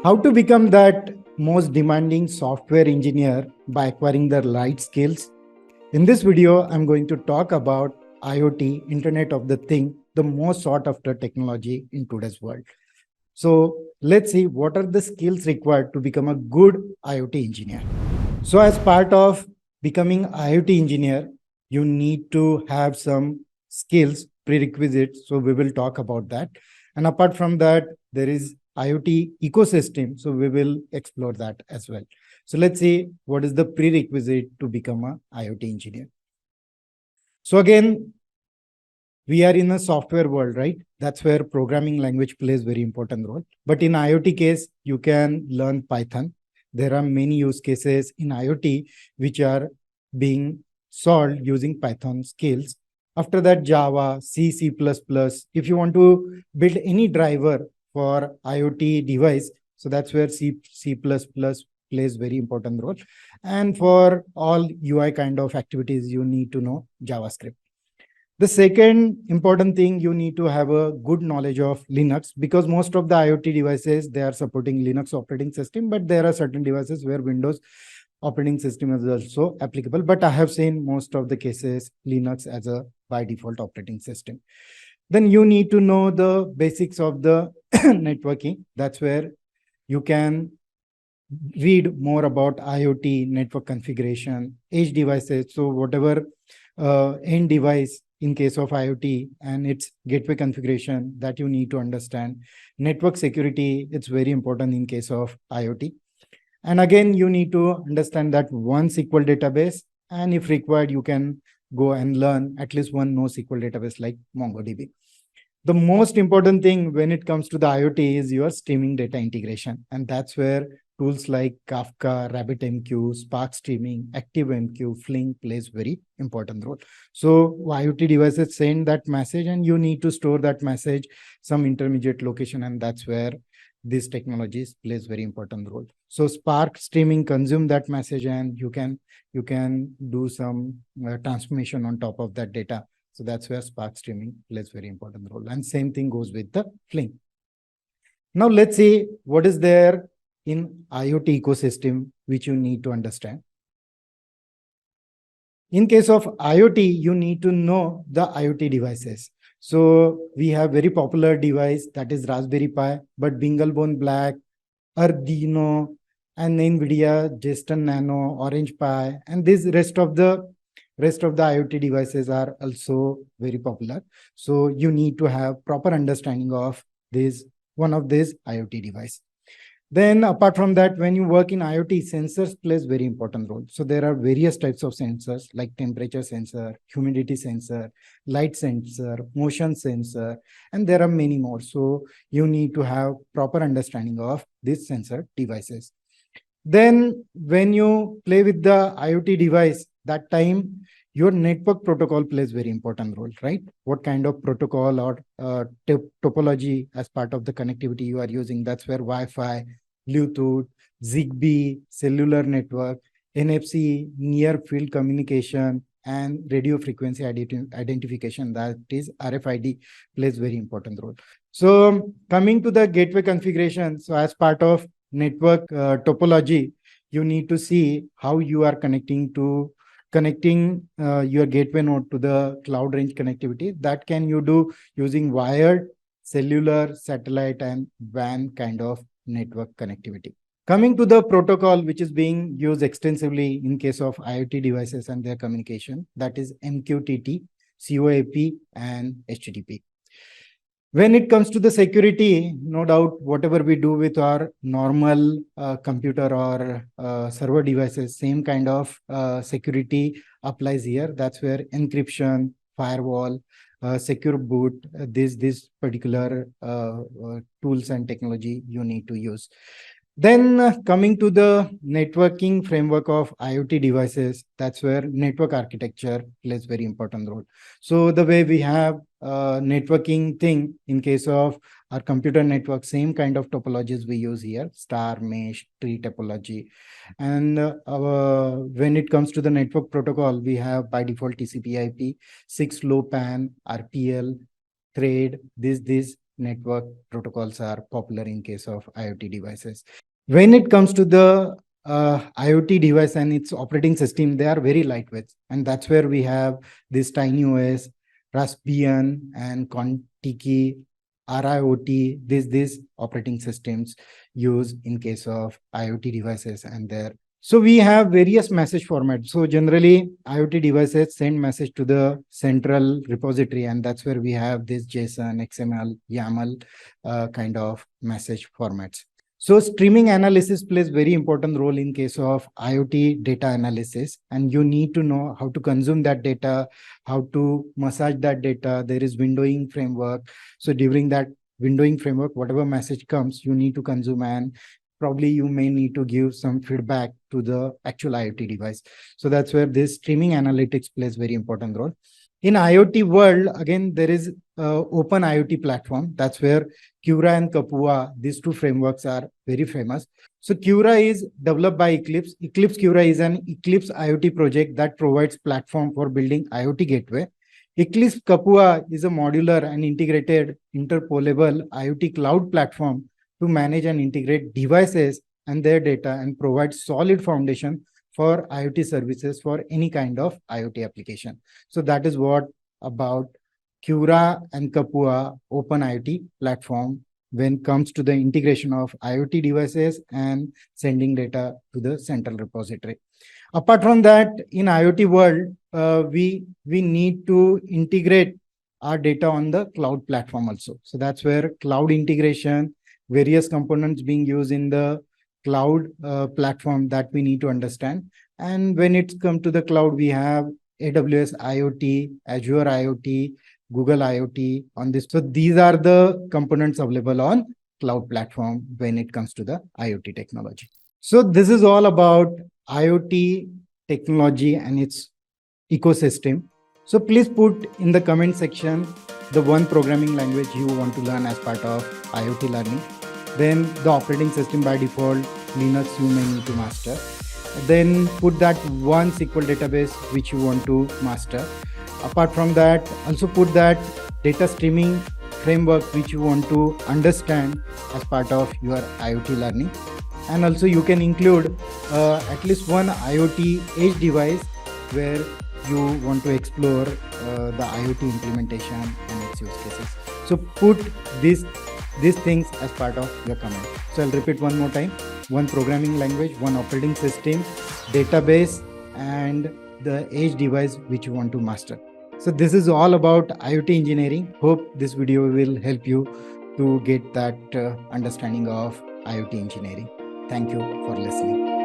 How to become that most demanding software engineer by acquiring the right skills? In this video, I'm going to talk about IoT, Internet of the Thing, the most sought after technology in today's world. So let's see what are the skills required to become a good IoT engineer. So as part of becoming IoT engineer, you need to have some skills, prerequisites. So we will talk about that. And apart from that, there is IoT ecosystem. So we will explore that as well. So let's see what is the prerequisite to become a IoT engineer. So again, we are in a software world, right? That's where programming language plays very important role. But in IoT case, you can learn Python. There are many use cases in IoT which are being solved using Python skills. After that, Java, C++. If you want to build any driver for IoT device, so that's where C++ plays very important role. And for all UI kind of activities, you need to know JavaScript. The second important thing, you need to have a good knowledge of Linux, because most of the IoT devices, they are supporting Linux operating system, but there are certain devices where Windows operating system is also applicable. But I have seen most of the cases Linux as a by default operating system. Then you need to know the basics of the networking. That's where you can read more about IoT network configuration, edge devices. So whatever end device in case of IoT and its gateway configuration that you need to understand. Network security, it's very important in case of IoT. And again, you need to understand that one SQL database, and if required, you can go and learn at least one NoSQL database like MongoDB. The most important thing when it comes to the IoT is your streaming data integration. And that's where tools like Kafka, RabbitMQ, Spark Streaming, ActiveMQ, Flink plays very important role. So IoT devices send that message and you need to store that message some intermediate location, and that's where these technologies plays very important role. So Spark Streaming consume that message and you can do some transformation on top of that data. So that's where Spark Streaming plays very important role. And same thing goes with the Flink. Now let's see what is there in IoT ecosystem which you need to understand. In case of IoT, you need to know the IoT devices. So we have very popular device that is Raspberry Pi, but Binglebone Black, Arduino, and NVIDIA, Justin Nano, Orange Pi, and this rest of the IoT devices are also very popular. So you need to have proper understanding of this one of these IoT device. Then apart from that, when you work in IoT, sensors plays very important role. So there are various types of sensors like temperature sensor, humidity sensor, light sensor, motion sensor, and there are many more. So you need to have proper understanding of these sensor devices. Then when you play with the IoT device, that time your network protocol plays very important role, right? What kind of protocol or topology as part of the connectivity you are using? That's where Wi-Fi, Bluetooth, Zigbee, cellular network, NFC, near field communication, and radio frequency identification, that is RFID, plays very important role. So coming to the gateway configuration, so as part of network topology, you need to see how you are connecting your gateway node to the cloud range connectivity. That can you do using wired, cellular, satellite, and WAN kind of network connectivity. Coming to the protocol which is being used extensively in case of IoT devices and their communication, that is MQTT, COAP, and HTTP. When it comes to the security, no doubt, whatever we do with our normal computer or server devices, same kind of security applies here. That's where encryption, firewall, secure boot, this particular tools and technology you need to use. Then coming to the networking framework of IoT devices, that's where network architecture plays very important role. So the way we have networking thing in case of our computer network, same kind of topologies we use here, star, mesh, tree topology. And when it comes to the network protocol, we have by default TCP/IP, 6LoWPAN, RPL, thread, this network protocols are popular in case of IoT devices. When it comes to the IoT device and its operating system, they are very lightweight. And that's where we have this TinyOS, Raspbian, and Contiki, RIoT, these operating systems used in case of IoT devices and their. So we have various message formats. So generally, IoT devices send message to the central repository, and that's where we have this JSON, XML, YAML kind of message formats. So streaming analysis plays very important role in case of IoT data analysis, and you need to know how to consume that data, how to massage that data. There is windowing framework. So during that windowing framework, whatever message comes, you need to consume, and probably you may need to give some feedback to the actual IoT device. So that's where this streaming analytics plays very important role. In IoT world, again, there is open IoT platform. That's where Cura and Kapua, these two frameworks are very famous. So Cura is developed by Eclipse. Eclipse Cura is an Eclipse IoT project that provides platform for building IoT gateway. Eclipse Kapua is a modular and integrated interpolable IoT cloud platform to manage and integrate devices and their data and provide solid foundation for IoT services for any kind of IoT application. So that is what about Cura and Kapua open IoT platform when it comes to the integration of IoT devices and sending data to the central repository. Apart from that, in IoT world, we need to integrate our data on the cloud platform also. So that's where cloud integration, various components being used in the cloud platform that we need to understand. And when it's come to the cloud, we have AWS IoT, Azure IoT, Google IoT on this. So these are the components available on cloud platform when it comes to the IoT technology. So this is all about IoT technology and its ecosystem. So please put in the comment section the one programming language you want to learn as part of IoT learning. Then the operating system by default, Linux you may need to master. Then put that one SQL database which you want to master. Apart from that, also put that data streaming framework which you want to understand as part of your IoT learning. And also you can include at least one IoT edge device where you want to explore the IoT implementation and its use cases. So put these things as part of your comment. So I'll repeat one more time. One programming language, one operating system, database, and the edge device which you want to master. So this is all about IoT engineering. Hope this video will help you to get that understanding of IoT engineering. Thank you for listening.